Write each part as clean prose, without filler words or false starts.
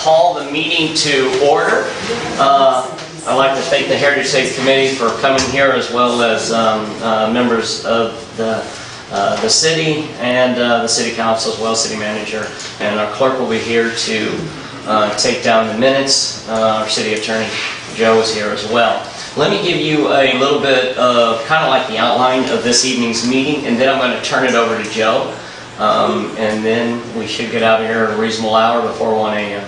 call the meeting to order. I'd like to thank the Heritage Day Committee for coming here, as well as members of the city and the city council, as well as city manager. And our clerk will be here to take down the minutes. Our city attorney, Joe, is here as well. Let me give you a little bit of kind of like the outline of this evening's meeting, and then I'm going to turn it over to Joe. And then we should get out of here at a reasonable hour before 1 a.m.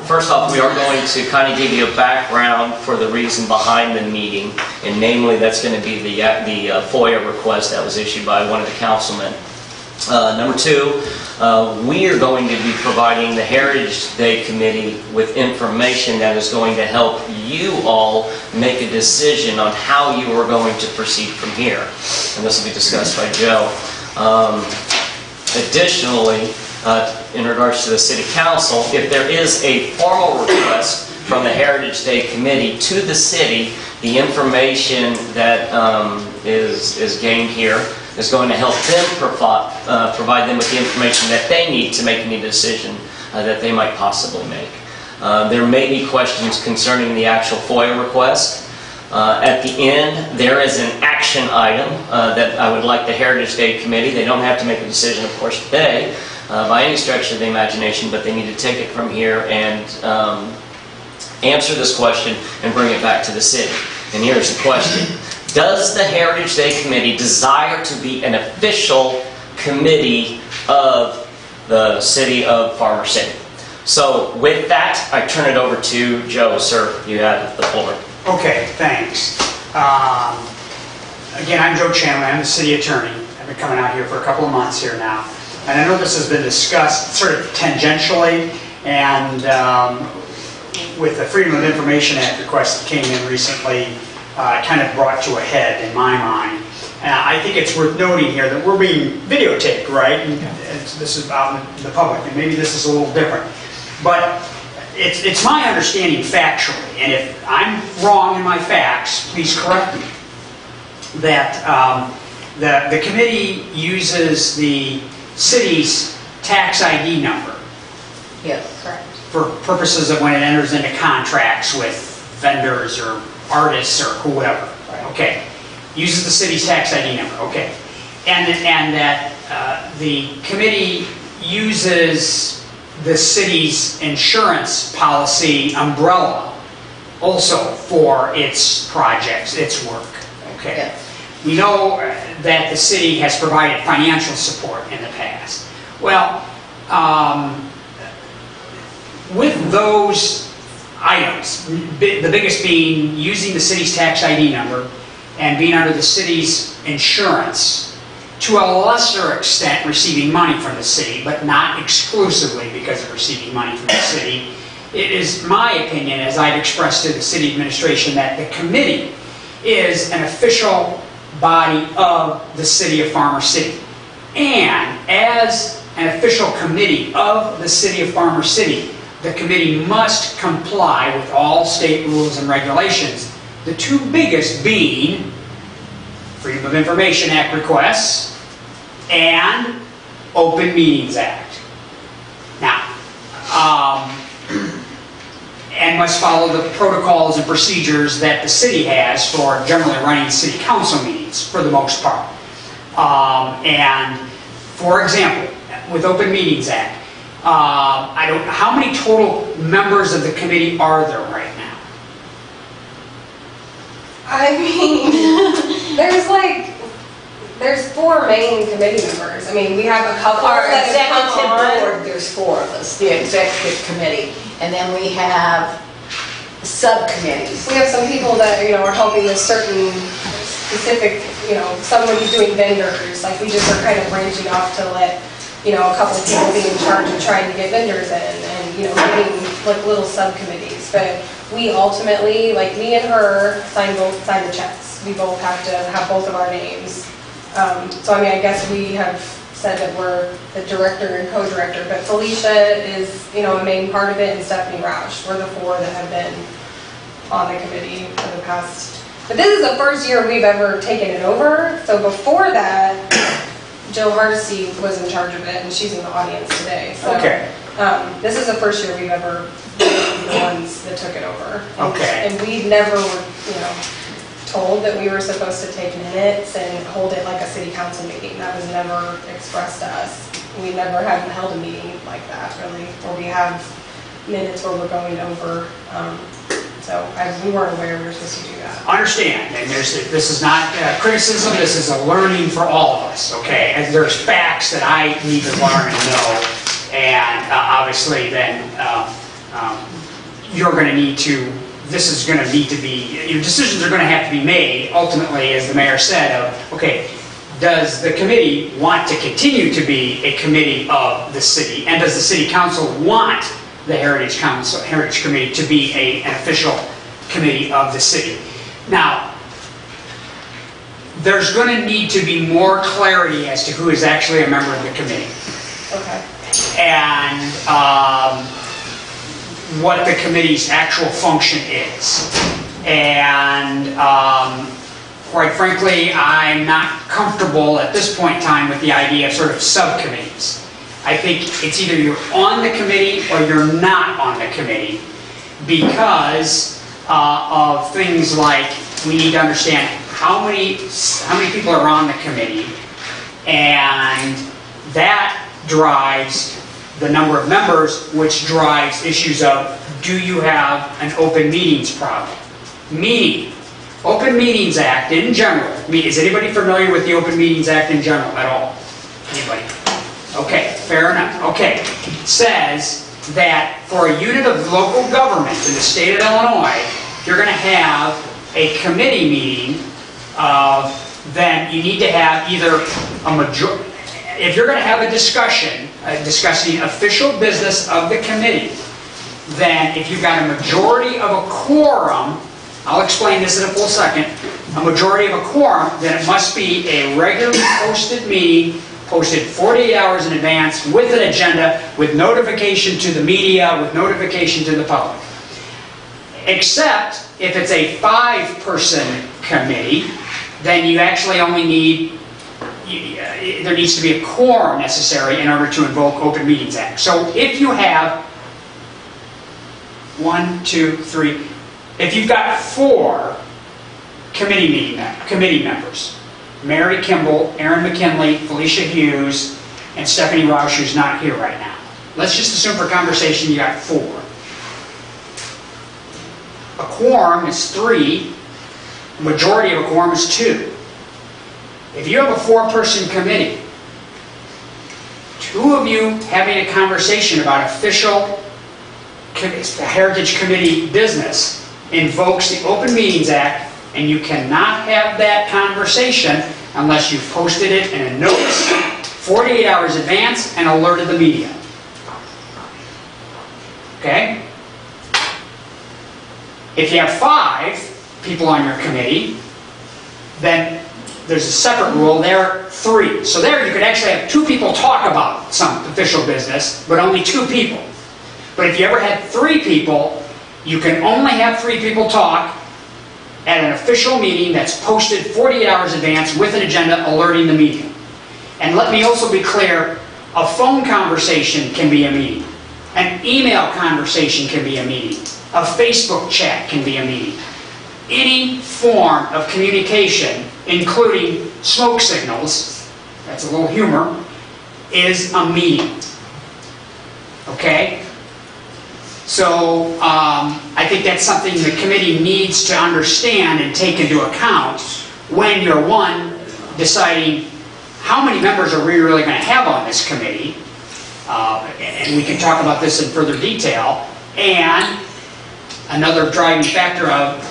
First off, we are going to kind of give you a background for the reason behind the meeting, and namely that's going to be the FOIA request that was issued by one of the councilmen. Number two, we are going to be providing the Heritage Day Committee with information that is going to help you all make a decision on how you are going to proceed from here. And this will be discussed by Joe. Additionally, in regards to the City Council, if there is a formal request from the Heritage Day Committee to the city, the information that is gained here is going to help them provide them with the information that they need to make any decision that they might possibly make. There may be questions concerning the actual FOIA request. At the end, there is an action item that I would like the Heritage Day Committee, they don't have to make a decision, of course, today, by any stretch of the imagination, but they need to take it from here and answer this question and bring it back to the city. And here's the question. Does the Heritage Day Committee desire to be an official committee of the city of Farmer City? So with that, I turn it over to Joe. Sir, you have the floor. Okay, thanks. Again, I'm Joe Chandler. I'm the city attorney. I've been coming out here for a couple of months here now. And I know this has been discussed sort of tangentially, and with the Freedom of Information Act request that came in recently, kind of brought to a head in my mind. And I think it's worth noting here that we're being videotaped, right? And this is out in the public, and maybe this is a little different. But it's my understanding factually, and if I'm wrong in my facts, please correct me, that the committee uses the city's tax ID number. Yes, correct. For purposes of when it enters into contracts with vendors or artists or whoever. Right. Okay. Uses the city's tax ID number. Okay. And that the committee uses the city's insurance policy umbrella also for its projects, its work. Okay. Yes. We know that the city has provided financial support in the past. Well, with those items, the biggest being using the city's tax ID number and being under the city's insurance, to a lesser extent receiving money from the city, but not exclusively because of receiving money from the city, it is my opinion, as I've expressed to the city administration, that the committee is an official body of the city of Farmer City. And as an official committee of the city of Farmer City, the committee must comply with all state rules and regulations, the two biggest being Freedom of Information Act requests and Open Meetings Act. Now, and must follow the protocols and procedures that the city has for generally running city council meetings for the most part. And for example, with Open Meetings Act, I don't know, how many total members of the committee are there right now? I mean, there's 4 main committee members. I mean, we have a couple Our that have executive come on. board, there's 4 of us, the executive committee, and then we have subcommittees. We have some people that, are helping with certain specific, someone who's doing vendors. Like, we just are kind of branching off to let, a couple of people be in charge of trying to get vendors in and, getting like little subcommittees. But we ultimately, like me and her, sign the checks. We both have to have both of our names. So I mean, I guess we have said that we're the director and co-director, but Felicia is, a main part of it, and Stephanie Roush. We're the 4 that have been on the committee for the past. But this is the first year we've ever taken it over. So before that, Jill Hardesty was in charge of it, and she's in the audience today. So, Okay. this is the first year we've ever been the ones that took it over. And, Okay. And we never were, told that we were supposed to take minutes and hold it like a city council meeting. That was never expressed to us. We never have held a meeting like that, really, where we have minutes where we're going over. We weren't aware we were supposed to do that. Understand, and this is not criticism, this is a learning for all of us, okay? And there's facts that I need to learn and know, and obviously then you're going to need to, this is going to need to be, your decisions are going to have to be made, ultimately, as the mayor said, of, okay, does the committee want to continue to be a committee of the city, and does the city council want the Heritage Committee to be an official committee of the city? Now, there's going to need to be more clarity as to who is actually a member of the committee. Okay. And what the committee's actual function is. And quite frankly, I'm not comfortable at this point in time with the idea of sort of subcommittees. I think it's either you're on the committee or you're not on the committee, because of things like we need to understand how many people are on the committee, and that drives the number of members, which drives issues of, do you have an open meetings problem? Meaning, Open Meetings Act in general, is anybody familiar with the Open Meetings Act in general at all? Anybody? Okay, fair enough. Okay, says that for a unit of local government in the state of Illinois, if you're going to have a committee meeting, then you need to have either a majority. If you're going to have a discussion discussing official business of the committee, then if you've got a majority of a quorum, I'll explain this in a full second, a majority of a quorum, then it must be a regularly posted meeting, posted 48 hours in advance with an agenda, with notification to the media, with notification to the public. Except if it's a 5-person committee, then you actually only need, there needs to be a quorum necessary in order to invoke Open Meetings Act. So if you have 1, 2, 3, if you've got 4 committee members, Mary Kimball, Aaron McKinley, Felicia Hughes, and Stephanie Roush, who's not here right now. Let's just assume for conversation you got 4. A quorum is 3, a majority of a quorum is 2. If you have a 4-person committee, 2 of you having a conversation about official Heritage Committee business invokes the Open Meetings Act, and you cannot have that conversation unless you've posted it in a notice 48 hours in advance and alerted the media. Okay? If you have 5 people on your committee, then there's a separate rule. There are 3. So there you could actually have 2 people talk about some official business, but only 2 people. But if you ever had 3 people, you can only have 3 people talk at an official meeting that's posted 48 hours in advance with an agenda alerting the media. And let me also be clear, a phone conversation can be a meeting. An email conversation can be a meeting. A Facebook chat can be a meeting. Any form of communication, including smoke signals, that's a little humor, is a meeting. Okay? So I think that's something the committee needs to understand and take into account when you're, one, deciding how many members are we really going to have on this committee, and we can talk about this in further detail, and another driving factor of,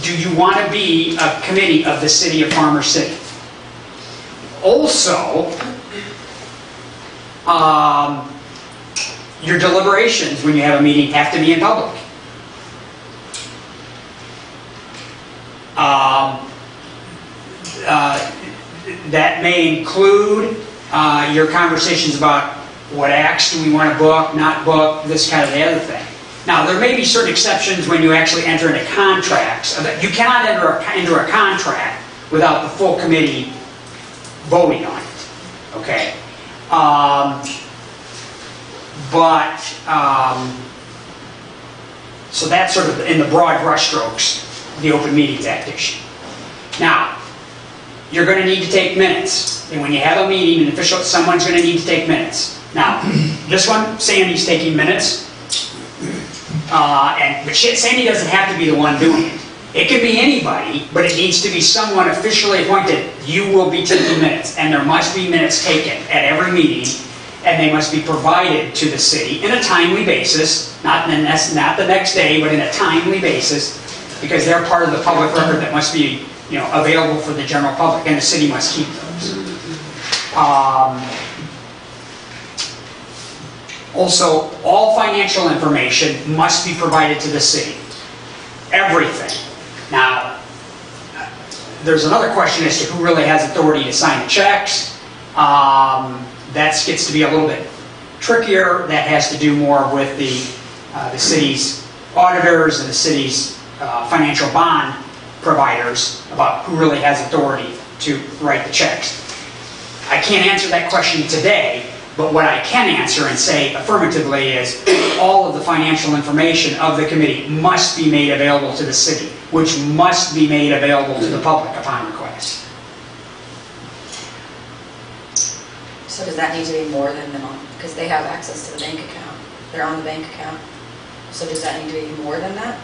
do you want to be a committee of the city of Farmer City? Also, your deliberations when you have a meeting have to be in public. That may include your conversations about what acts do we want to book, not book, this kind of the other thing. Now, there may be certain exceptions when you actually enter into contracts. You cannot enter a contract without the full committee voting on it. Okay. So that's sort of in the broad brushstrokes, the Open Meetings Act issue. Now, you're going to need to take minutes. And when you have a meeting, an official, someone's going to need to take minutes. Now, this one, Sandy's taking minutes. But Sandy doesn't have to be the one doing it. It can be anybody, but it needs to be someone officially appointed. You will be taking minutes, and there must be minutes taken at every meeting, and they must be provided to the city in a timely basis, not the next day, but in a timely basis, because they're part of the public record that must be, available for the general public, and the city must keep those. Also, all financial information must be provided to the city. Everything. Now, there's another question as to who really has authority to sign the checks. That gets to be a little bit trickier. That has to do more with the city's auditors and the city's financial bond providers about who really has authority to write the checks. I can't answer that question today, but what I can answer and say affirmatively is all of the financial information of the committee must be made available to the city, which must be made available to the public upon request. So does that need to be more than them? Because they have access to the bank account. They're on the bank account. So does that need to be more than that?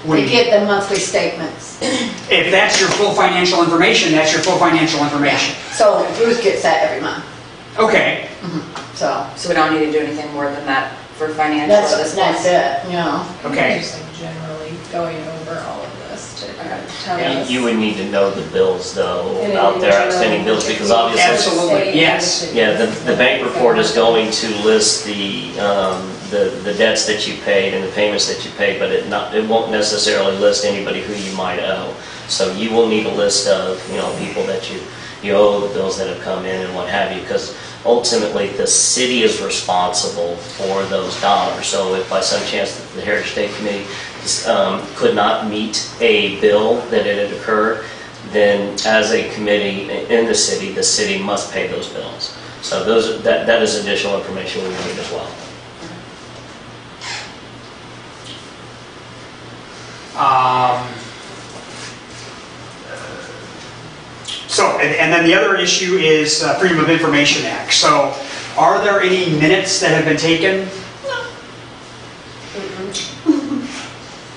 We get the monthly statements. If that's your full financial information, that's your full financial information. So Ruth gets that every month. Okay. So So we don't need to do anything more than that for financial that's at this point? it, Okay. Just like generally going over all of this to kind of tell And us. you would need to know the bills, though, And out there, then outstanding bills, because obviously, Absolutely, yes. yeah, the bank report is going to list the debts that you paid and the payments that you paid, but it won't necessarily list anybody who you might owe. So you will need a list of, people that you owe, the bills that have come in and what have you, because ultimately the city is responsible for those dollars. So if by some chance the Heritage Day Committee could not meet a bill that it had occurred, then as a committee in the city must pay those bills. So that is additional information we need as well. And then the other issue is Freedom of Information Act. So, are there any minutes that have been taken?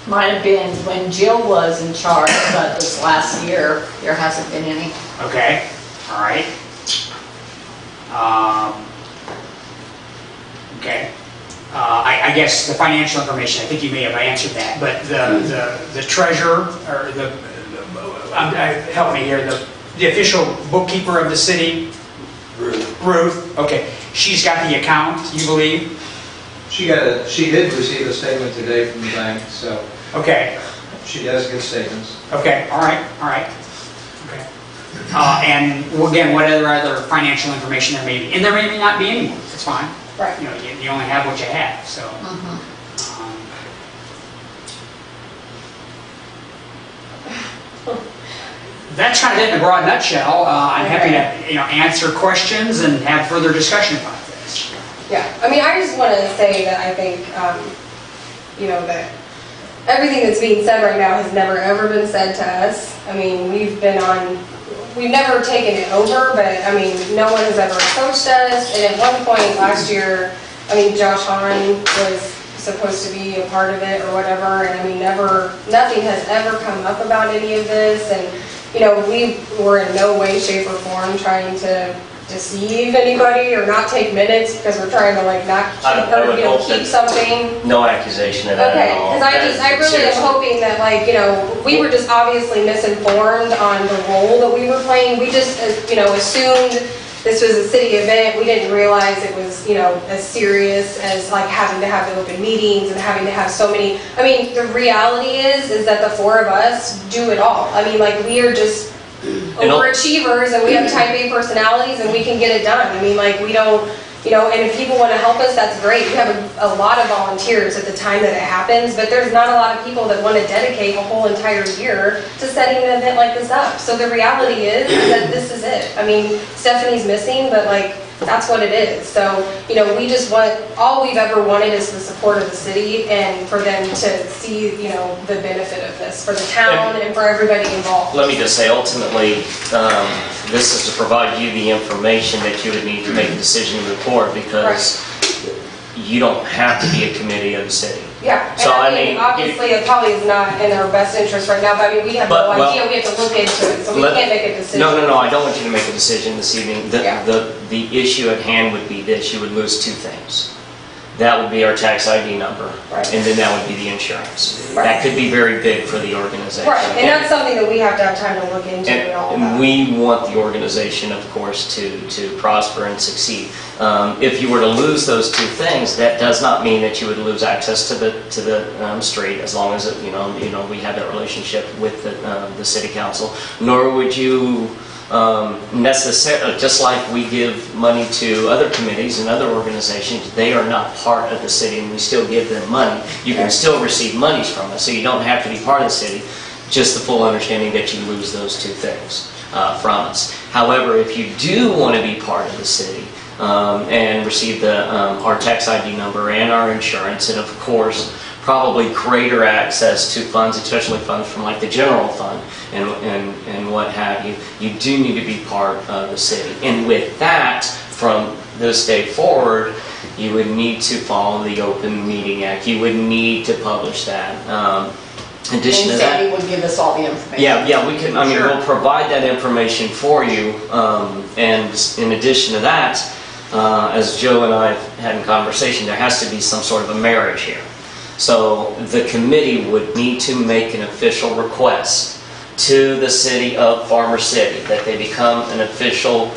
might have been when Jill was in charge, but this last year, there hasn't been any. Okay, all right. Okay. I guess the financial information, I think you may have answered that, but the treasurer, or help me here, the official bookkeeper of the city? Ruth, okay. She's got the account, you believe? She did receive a statement today from the bank, so Okay, she does get statements. okay, all right. Okay. And again, what other financial information there may be? And there may not be any more, it's fine. Right. You only have what you have, so. That's kind of it in a broad nutshell. I'm happy to answer questions and have further discussion about this. Yeah, I mean, I just want to say that I think, that everything that's being said right now has never ever been said to us. I mean, we've never taken it over, but I mean, no one has ever approached us. And at one point last year, I mean, Josh Hahn was supposed to be a part of it or whatever, and I mean, nothing has ever come up about any of this. And we were in no way, shape, or form trying to deceive anybody or not take minutes because we're trying to not keep something. No accusation of that Okay, at all. because I really am hoping that we were just obviously misinformed on the role that we were playing. We just assumed this was a city event. We didn't realize it was as serious as having to have the open meetings and having to have so many. I mean, the reality is that the four of us do it all. I mean, we are just overachievers, and we have type A personalities, and we can get it done. I mean, we don't, and if people want to help us, that's great. We have a lot of volunteers at the time that it happens, but there's not a lot of people that want to dedicate a whole entire year to setting an event like this up. So the reality is that this is it. I mean, Stephanie's missing, but that's what it is. So, you know, we just want, all we've ever wanted is the support of the city and for them to see, you know, the benefit of this for the town and for everybody involved. Let me just say, ultimately, this is to provide you the information that you would need to make a decision to move forward, because you don't have to be a committee of the city. Yeah, So, and I mean, obviously it probably is not in our best interest right now, but I mean, we have But, no well, idea, we have to look into it, so we can't make a decision. No, I don't want you to make a decision this evening. Yeah. The issue at hand would be this: you would lose two things. That would be our tax ID number, Right. and then that would be the insurance. Right. That could be very big for the organization. Right, and that's something that we have to have time to look into and all And that. we want the organization, of course, to prosper and succeed. If you were to lose those two things, that does not mean that you would lose access to the street, as long as we have that relationship with the city council. Nor would you necessarily, just like we give money to other committees and other organizations, they are not part of the city, and we still give them money. You can still receive monies from us, so you don't have to be part of the city. Just the full understanding that you lose those two things from us. However, if you do want to be part of the city and receive our tax ID number and our insurance, and of course probably greater access to funds, especially funds from like the general fund and what have you, you do need to be part of the city. And with that, from this day forward, you would need to follow the Open Meeting Act. You would need to publish that. In addition to And that, Sandy would give us all the information. yeah, we can. I mean, we'll provide that information for you. And in addition to that, as Joe and I have had in conversation, there has to be some sort of a marriage here. So the committee would need to make an official request to the city of Farmer City that they become an official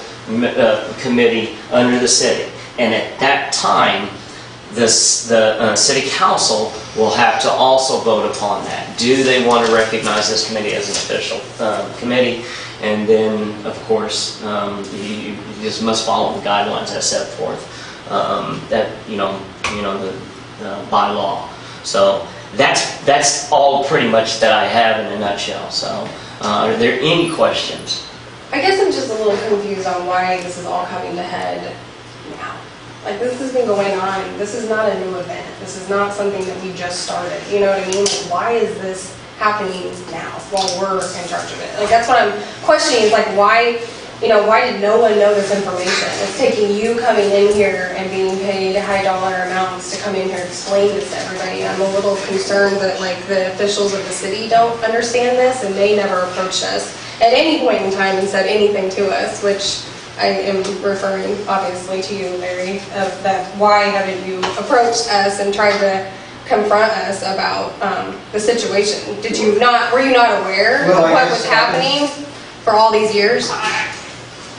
committee under the city. And at that time, the city council will have to also vote upon that. Do they want to recognize this committee as an official committee? And then, of course, you just must follow the guidelines as set forth by law. So that's all pretty much that I have in a nutshell. So, are there any questions? I guess I'm just a little confused on why this is all coming to head now. Like, this has been going on, this is not a new event, this is not something that we just started, you know what I mean? Like, why is this happening now while we're in charge of it? Like, that's what I'm questioning, is like, why did no one know this information? It's taking you coming in here and being paid high dollar amounts to come in here and explain this to everybody. I'm a little concerned that like the officials of the city don't understand this, and they never approached us at any point in time and said anything to us, which I am referring obviously to you, Larry, of that why haven't you approached us and tried to confront us about the situation? Were you not aware of what was happening for all these years?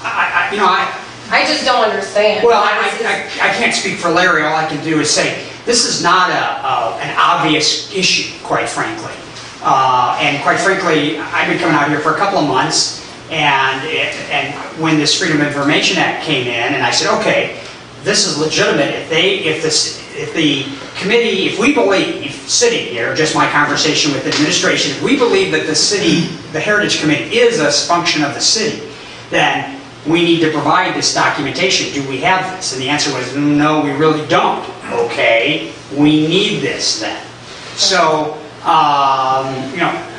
I just don't understand. Well, I can't speak for Larry. All I can do is say this is not an obvious issue, quite frankly. And quite frankly, I've been coming out here for a couple of months, and when this Freedom of Information Act came in, and I said, okay, this is legitimate. If the committee, if we believe, sitting here, just my conversation with administration, if we believe that the Heritage Committee is a function of the city, then we need to provide this documentation. Do we have this? And the answer was, no, we really don't. Okay, we need this then. So,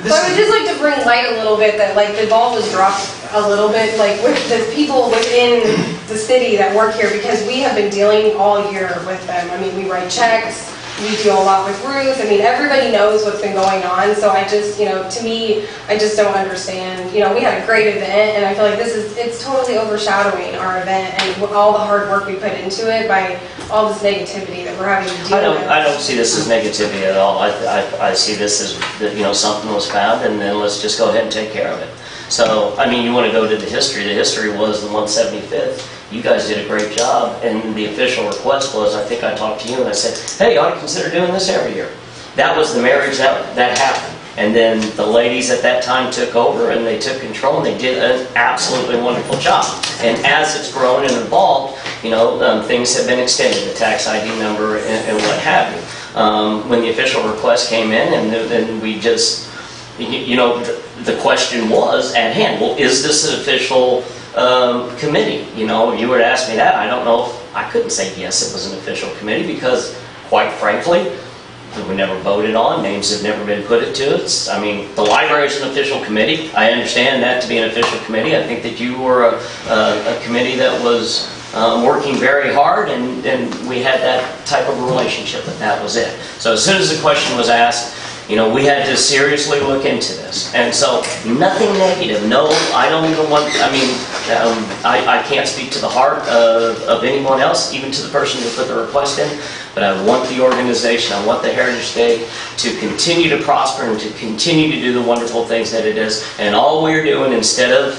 this So I would just like to bring light a little bit that like the ball was dropped a little bit, like with the people within the city that work here, because we have been dealing all year with them. I mean, we write checks, we deal a lot with Ruth. I mean, everybody knows what's been going on. So I just, to me, I just don't understand. We had a great event, and I feel like it's totally overshadowing our event and all the hard work we put into it by all this negativity that we're having to deal with. I don't see this as negativity at all. I see this as something was found, and then let's just go ahead and take care of it. So, I mean, you want to go to the history. The history was the 175th. You guys did a great job, and the official request was, I think I talked to you and I said, hey, you ought to consider doing this every year. That was the marriage that happened. And then the ladies at that time took over, and they took control, and they did an absolutely wonderful job. And as it's grown and evolved, things have been extended, the tax ID number and what have you. When the official request came in, and then we just, the question was at hand, well, is this an official committee. You know, if you were to ask me that, I don't know if, I couldn't say yes, it was an official committee, because quite frankly, we never voted on, names have never been put to it. I mean, the library is an official committee. I understand that to be an official committee. I think that you were a committee that was working very hard, and we had that type of a relationship, but that was it. So as soon as the question was asked, you know, we had to seriously look into this. And so, nothing negative. No, I don't even want, I mean, I can't speak to the heart of anyone else, even to the person who put the request in, but I want the organization, I want the Heritage Day to continue to prosper and to continue to do the wonderful things that it is. And all we're doing, instead of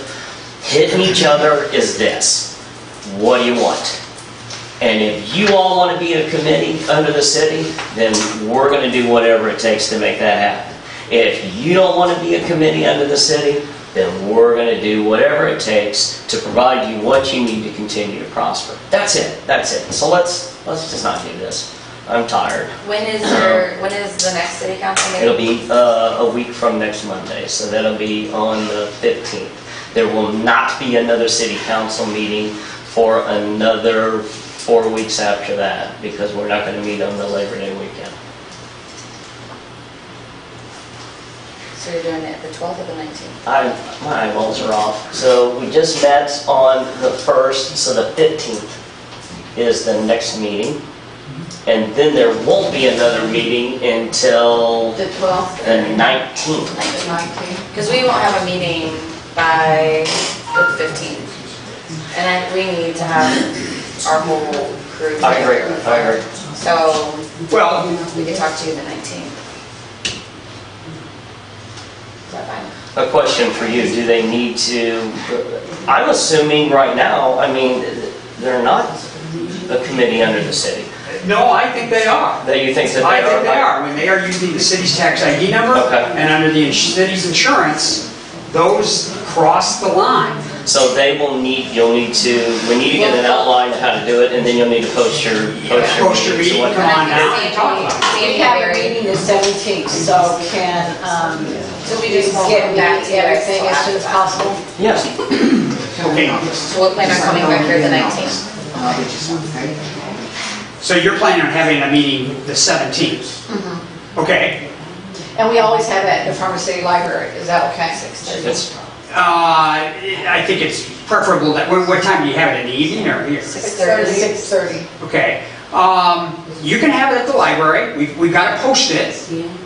hitting each other, is this. What do you want? And if you all want to be a committee under the city, then we're going to do whatever it takes to make that happen. If you don't want to be a committee under the city, then we're going to do whatever it takes to provide you what you need to continue to prosper. That's it. That's it. So let's just not do this. I'm tired. When is the next city council meeting? It'll be a week from next Monday, so that'll be on the 15th. There will not be another city council meeting for another 4 weeks after that, because we're not going to meet on the Labor Day weekend. So you're doing it the 12th or the 19th? My eyeballs are off. So we just met on the 1st, so the 15th is the next meeting. And then there won't be another meeting until The 12th? the 19th. The 19th? Because we won't have a meeting by the 15th. And we need to have our whole crew. I agree. I agree. So Well, we can talk to you the 19th. Is that fine? A question for you, do they need to, I'm assuming right now, I mean, they're not a committee under the city. no, I think they are. That you think that they are? I think they are. When they are using the city's tax ID number, Okay. and under the city's insurance, those cross the line. So they will need, we need to get an outline of how to do it, and then you'll need to post your Post your meeting, So what- come on down and talk about it. We have a meeting the 17th, so can, So we just won't get come me back to you everything as soon as after that. possible. Yes. Okay. So we'll plan on coming back here the 19th. So you're planning on having a meeting the 17th? Okay. And we always have it at the Farmer City Library, is that okay? It's- I think it's preferable that, what time do you have it, in the evening or here? 6:30. 6:30. Okay. You can have it at the library. We've got to post it.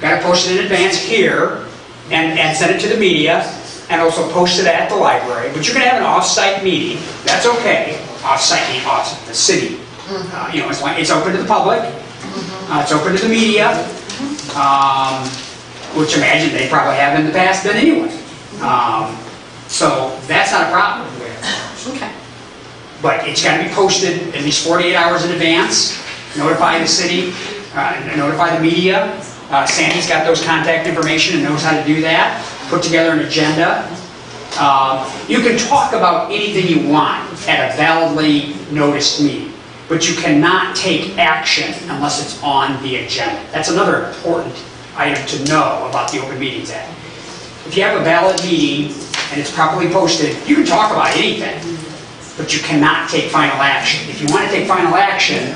Got to post it in advance here and send it to the media and also post it at the library. But you can have an off-site meeting. That's okay. Off-site meaning off the city. You know, it's open to the public. It's open to the media, which imagine they probably have in the past been anyway. So that's not a problem. Okay. But it's got to be posted at least 48 hours in advance, notify the city, notify the media. Sandy's got those contact information and knows how to do that. Put together an agenda. You can talk about anything you want at a validly noticed meeting, but you cannot take action unless it's on the agenda. That's another important item to know about the Open Meetings Act. If you have a valid meeting and it's properly posted, you can talk about anything, but you cannot take final action. If you want to take final action,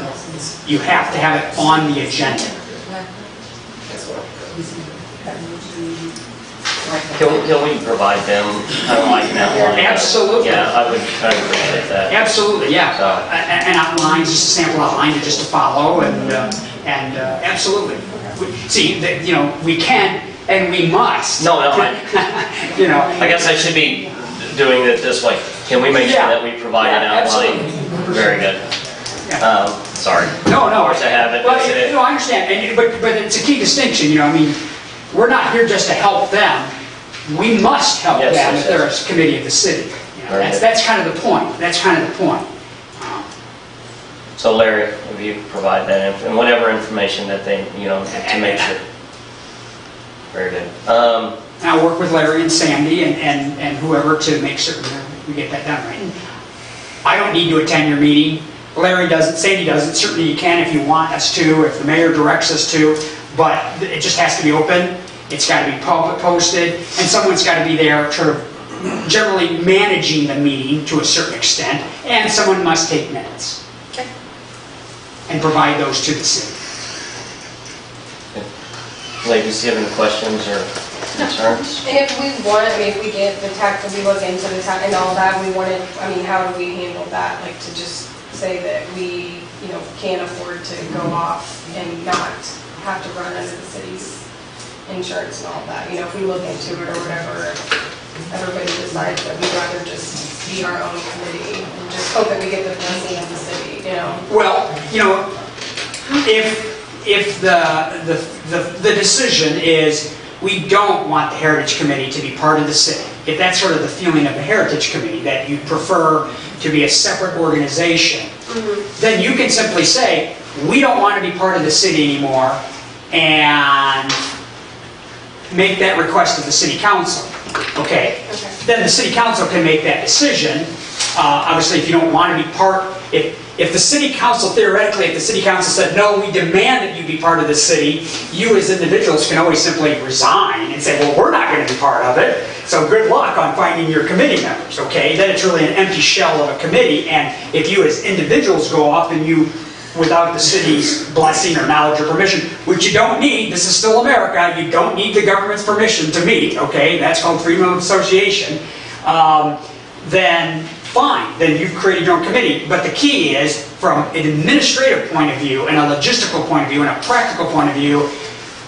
you have to have it on the agenda. Can we provide them kind of like an outline? Absolutely. Yeah, I would appreciate that. Absolutely, yeah. So- An outline, just a sample outline just to follow, and absolutely. See, you know, we can and we must. No, You know. I guess I should be doing it this way. Can we make sure Yeah. that we provide an Yeah, outline? absolutely. Very good. Yeah. Sorry. No, Of course I have it. Well, That's it. no, I understand, but it's a key distinction, you know, I mean, we're not here just to help them. We must help Yes, them yes, if they're yes. a committee of the city. You know, Very good. that's kind of the point. That's kind of the point. So Larry, if you provide that, and whatever information that they, you know, to make sure. Very good. I'll work with Larry and Sandy and whoever to make certain that we get that done right. I don't need to attend your meeting. Larry doesn't, Sandy doesn't. Certainly you can if you want us to, if the mayor directs us to, but it just has to be open. It's got to be public posted, and someone's got to be there to generally managing the meeting to a certain extent, and someone must take minutes Okay. and provide those to the city. Ladies, do you have any questions or concerns? And if we want, I mean, if we get the tax, if we look into the tax and all that, we wanted, I mean, how do we handle that? Like to just say that we, can't afford to go off and not have to run under the city's insurance and all that? If we look into it or whatever, everybody decides that we'd rather just be our own committee and just hope that we get the blessing of the city, Well, if the decision is we don't want the Heritage Committee to be part of the city, if that's sort of the feeling of the Heritage Committee, that you prefer to be a separate organization, then you can simply say, we don't want to be part of the city anymore, and make that request to the city council. Okay? Then the city council can make that decision. Obviously, if you don't want to be part, if the city council, theoretically, if the city council said, no, we demand that you be part of the city, you as individuals can always simply resign and say, well, we're not going to be part of it, so good luck on finding your committee members, okay? Then it's really an empty shell of a committee, and if you as individuals go off and you, without the city's blessing or knowledge or permission, which you don't need, this is still America, you don't need the government's permission to meet, okay? That's called freedom of association. Then fine, then you've created your own committee. But the key is, from an administrative point of view, and a logistical point of view, and a practical point of view,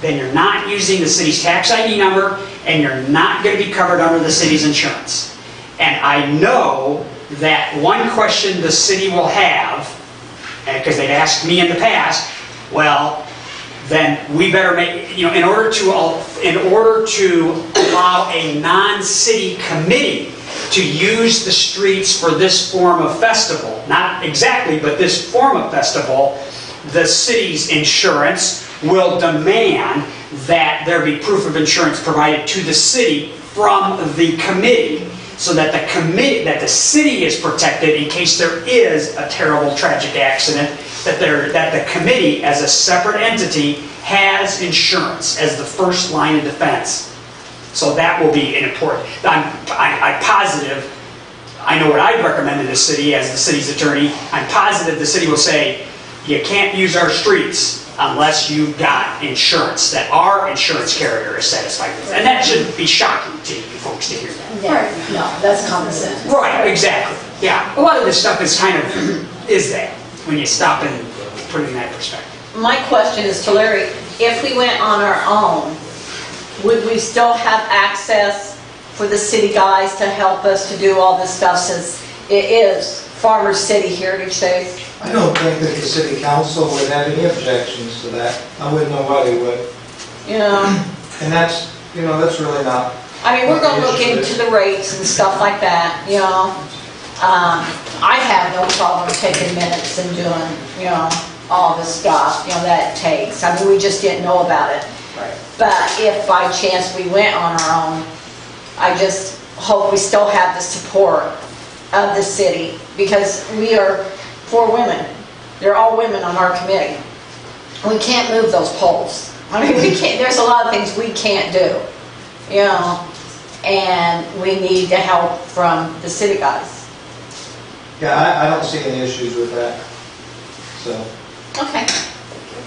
then you're not using the city's tax ID number, and you're not going to be covered under the city's insurance. And I know that one question the city will have, because they've asked me in the past, well, then we better make, in order to allow a non-city committee to use the streets for this form of festival, not exactly, but this form of festival, the city's insurance will demand that there be proof of insurance provided to the city from the committee, so that the city is protected in case there is a terrible, tragic accident, that the committee, as a separate entity, has insurance as the first line of defense. So that will be an important. I'm positive. I know what I'd recommend to the city as the city's attorney. I'm positive the city will say, you can't use our streets unless you've got insurance, that our insurance carrier is satisfied with. And that shouldn't be shocking to you folks to hear that. Yeah, no, that's common sense. Right, exactly. Yeah, a lot of this stuff is is that, when you stop and put it in that perspective. My question is to Larry, if we went on our own, would we still have access for the city guys to help us to do all this stuff, since it is Farmers City Heritage Days? I don't think that the city council would have any objections to that. I wouldn't know why they would. And that's really not. I mean, we're going to look into the rates and stuff like that, I have no problem taking minutes and doing, all the stuff, that it takes. I mean, we just didn't know about it. Right. But if by chance we went on our own, I just hope we still have the support of the city, because we are 4 women. They're all women on our committee. We can't move those poles. I mean, we can't. There's a lot of things we can't do, and we need the help from the city guys. Yeah, I don't see any issues with that. So. Okay.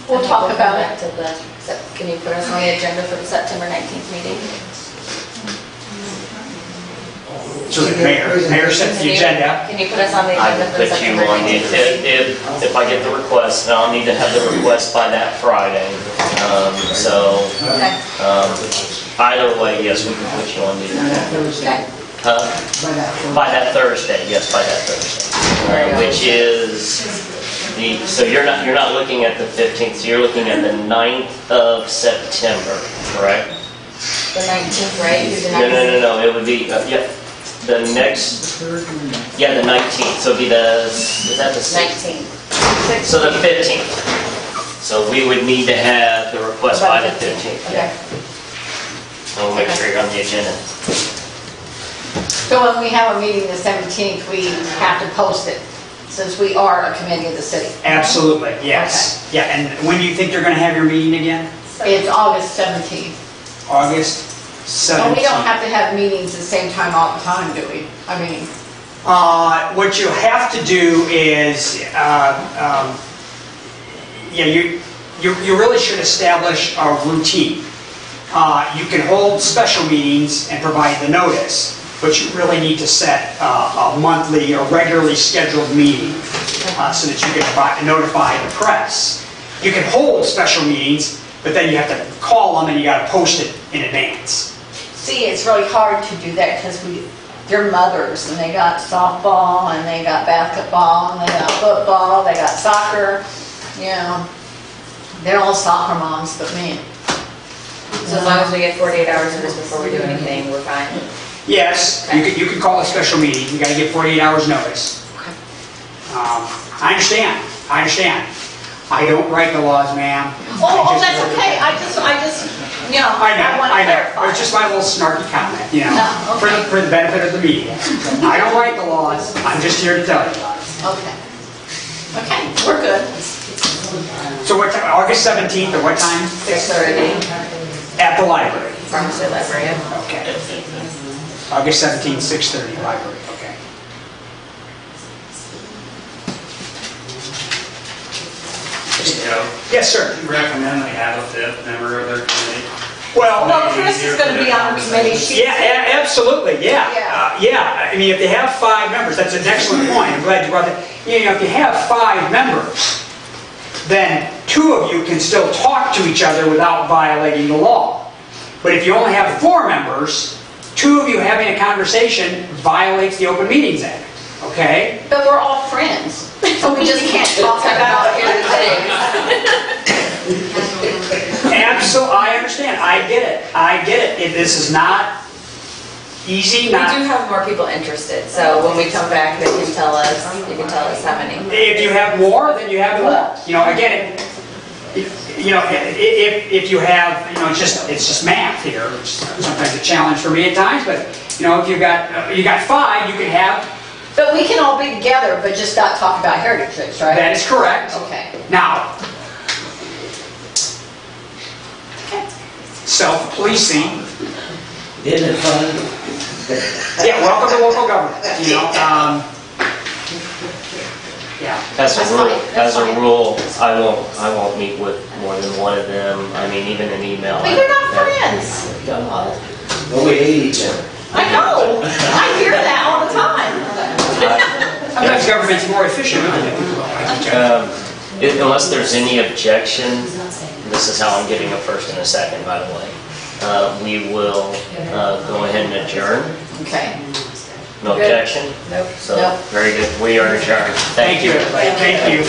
We'll talk about it. Can you put us on the agenda for the September 19th meeting? So the mayor sets the agenda. Can you put us on the I agenda will for the put you September on the, 19th? if I get the request, then I'll need to have the request by that Friday. Okay. Either way, yes, we can put you on the agenda. Okay. By that Thursday, yes, by that Thursday. Which is so you're not looking at the 15th, so you're looking at the 9th of September, correct? The 19th, right? You're the 19th. No, it would be, the next, the 19th, so it'd be is that the 6th? 19th. So the 15th. So we would need to have the request by the 15th. Okay. So we'll make sure you're on the agenda. So when we have a meeting the 17th, we have to post it, since we are a committee of the city. Absolutely, yes. Yeah, and when do you think you're going to have your meeting again? It's August 17th. August And we don't have to have meetings the same time all the time, do we? I mean, What you have to do is, yeah, you really should establish a routine. You can hold special meetings and provide the notice, but you really need to set a monthly or regularly scheduled meeting so that you can notify the press. You can hold special meetings, but then you have to call them and you got to post it in advance. see, it's really hard to do that because they're mothers and they got softball and they got basketball and they got football, they got soccer, you know. They're all soccer moms but me. So as long as we get 48 hours notice before we do anything, we're fine? Yes, you can call a special meeting, you got to get 48 hours notice. I understand. I don't write the laws, ma'am. Oh, that's okay. I just, you know, I want to clarify. It's just my little snarky comment, you know, No, okay. for the benefit of the media. I don't write the laws, I'm just here to tell you. Okay. Okay, we're good. So what time, August 17th, at what time? 6:30, At the library. Pharmacy Library. Okay. August 17th, 6:30, library, okay. Yes, sir. Recommend they have a fifth member of their committee. Well, Chris is going to be on the committee. absolutely, yeah. Yeah. I mean, if they have 5 members, that's an excellent point, I'm glad you brought that. You know, if you have 5 members, then 2 of you can still talk to each other without violating the law. But if you only have 4 members, 2 of you having a conversation violates the Open Meetings Act, okay? But we're all friends, so we just can't talk about it today. Absolutely, I understand, I get it. This is not easy, We do have more people interested, so when we come back, they can tell us, you can tell us how many. If you have more, then you have more. You know, again, if you have, you know, it's just math here. It's sometimes a challenge for me at times, but you know, if you got 5, you can have. But we can all be together, but just not talk about Heritage Days, right? That is correct. Okay. Now, self-policing. Isn't it fun? Yeah, welcome to local government. You know, yeah. As That's a rule, fine, that's fine. I won't meet with more than one of them. I mean, even an email. But you're not friends. Well, we hate each other. I know. I hear that all the time. Sometimes government's more efficient. Unless there's any objection, this is how I'm getting a first and a second, by the way. We will go ahead and adjourn. Okay. No Good. objection? Nope. So, Nope. very good. We are adjourned. Thank you, everybody. Thank you.